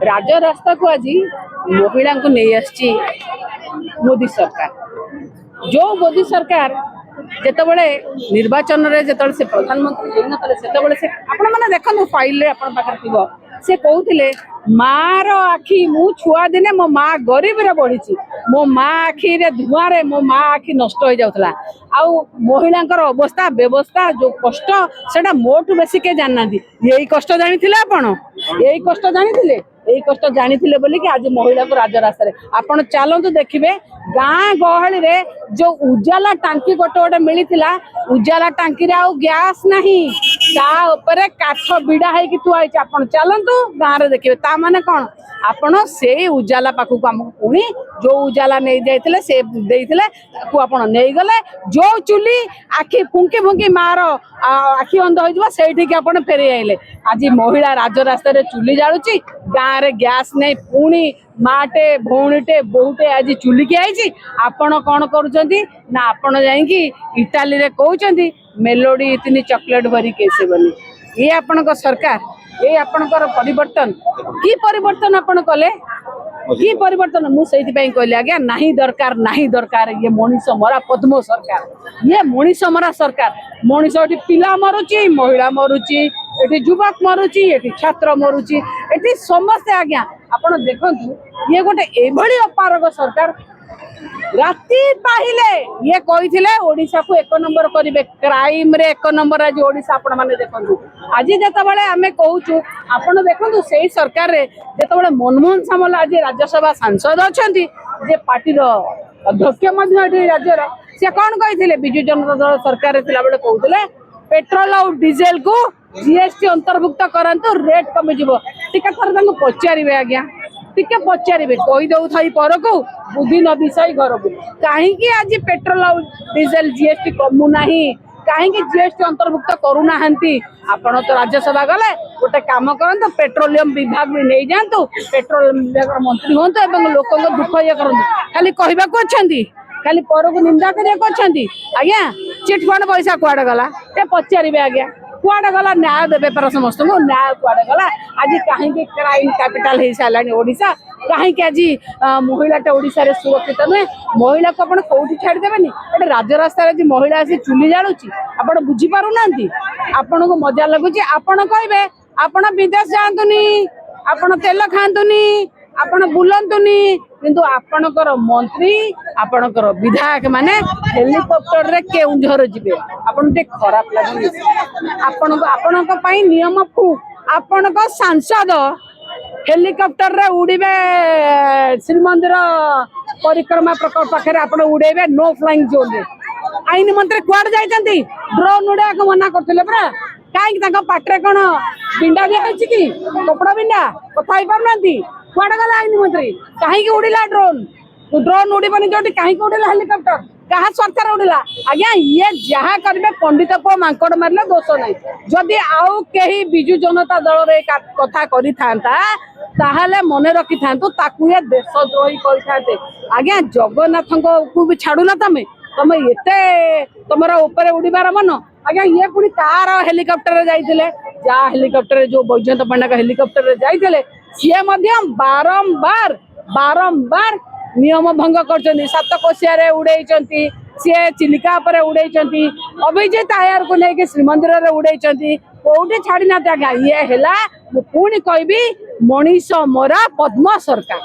राजरास्ता को आज महिला को नहीं आसी मोदी सरकार। जो मोदी सरकार जिते बड़े निर्वाचन रे जिते से प्रधानमंत्री से आपण मैंने देखो फाइल पाखे से कहते मार आखि मु छुआ दिने मो माँ गरीब रे बढ़ी मो माँ आखि रे धुआं रे मो माँ आखि नष्ट हो जाउथला आउ महिला अवस्था व्यवस्था जो कष्ट सेटा मोटू बेसी के जानना यही कष्ट जानी आपण यही कष्ट जानी यही कष्ट जानी बोली कि आज महिला को राजरास्ता आपण चलतु देखिए गाँ गहली रे जो उजाला टांकी गोटे गोटे मिलता उजाला टांकी रे आउ गैस नहीं तापर काठ बिड़ा है थुआई आपण चलतु गाँव रे देखिए ता माने कौन आपण से उजाला पाखक आम पुणी जो उजाला नहीं जाइए से आपण नहीं गले जो चुली आखि फुंकी फुंकी मार आखि अंध हो सेठी आपण फेरी आइले आज महिला राजरास्ता चुली जालुची गाँव रे गैस नहीं पुणी माटे भौणीटे बहुटे आज चुली की आई आपण कौन करुँच ना आपण जाइकी इटाली रे कहते मेलोडी इतनी चॉकलेट भरी कैसे बनी ये आपण सरकार ये आपणकर परिवर्तन की परिवर्तन आपण कले की परिवर्तन मुझे कहली आज्ञा नहीं दरकार ये मनीष मरा पद्म सरकार ये मनीष मरा सरकार मनीष ये पिला मरुची महिला मरुची ये युवक मरुची ये छात्र मरुची ये समस्ते आज्ञा आपण देखु ये गोटे एभली अपारग सरकार राति पाहिले ये कही ओडिशा को 1 नंबर करेंगे क्राइम रे 1 नंबर आज ओडिशा आपण माने देखु आज जितेबाला आम कहूँ आपण देखु से सरकार रे जितेबाला मनमोहन सामल आज राज्यसभा सांसद अच्छा जे पार्टी अध्यक्ष राज्यर सी कौन कही विजु जनता दल सरकार कहते पेट्रोल और डीजेल को जीएसटी अंतर्भुक्त करंतु रेट कमी थोड़ा पचारे आज्ञा टिके पचारे कही दौ पर को बुद्धि न दिशाई घर को कहीं आज पेट्रोल और डीजेल जीएसटी कमुना कहीं जीएसटी अंतर्भुक्त करूना आपण तो राज्यसभा गले गोटे कम करते पेट्रोलियम विभाग भी नहीं जातु पेट्रोलियम विभाग मंत्री हूँ और लोक दुख ये करूँ खाली कहवाक खाली पर को निंदा करके आज्ञा चिटफंड पैसा कुआड़े गला ये पचारे आज्ञा कुआड़े गला न्याय देवे पर समस्त न्याय कुआड़े गला आज कहीं क्राइम कैपिटल हो सारे ओडिशा कहीं आज महिलाटा ओडिशा रे सुरक्षित नुहे महिला को आप कौटी छाड़देवेनि गोटे राजरास्ता आज महिला आसी चुली जालुची आप बुझीपारूना आपण को मजा लगुच आपण कहे आपण विदेश जातुनी आपण तेल खातुनी आपण बुलंतुनी किंतु आपणकर मंत्री आपणकर विधायक माने हेलिकॉप्टर रे केउंझर जिबे आपण ते खराब लागुनी आपण पई नियम फू आपण सांसद हेलिकॉप्टर रे उड़ीबे श्रीमंदिर परिक्रमा प्रकल्प पाखे आप उड़ेबे नो फ्लाइंग जोन रे आईन मंत्री कुआड़ जाइछंती ड्रोन उड़ाक मना करथिले परा कहीं पाटे कौन बिंडा दिखाई कि कपड़ा बिंडा कथा पारना कुआड़े गला आईन मंत्री कहीं उड़ीला ड्रोन उड़ीबनी जो कहीं उड़ीला हेलिकॉप्टर क्या सरकार उड़ीला आज्ञा ये जहाँ करेंगे पंडित को मांकड़ मारे दोष नहीं जदि आउ कहीं बिजु जनता दल रे कथा ताहले मन रखि था ये देशद्रोही करते आज्ञा जगन्नाथ को भी छाड़ूना तुम एते तुम ऊपर उड़ीबार मन आज्ञा ये पुणी तार हेलिकॉप्टर जाइए जहाँ हेलिकॉप्टर जो बैजयंत पंडा हेलिकॉप्टर जाइए सी बारंबार बारंबार नियम भंग कर 7 कोशिया उड़े सी चिलिका उड़े अभिजित आयर को लेकिन श्रीमंदिर उड़े कौटे छाड़ी ना ये है पुणी कहबी मनीष मरा पद्म सरकार।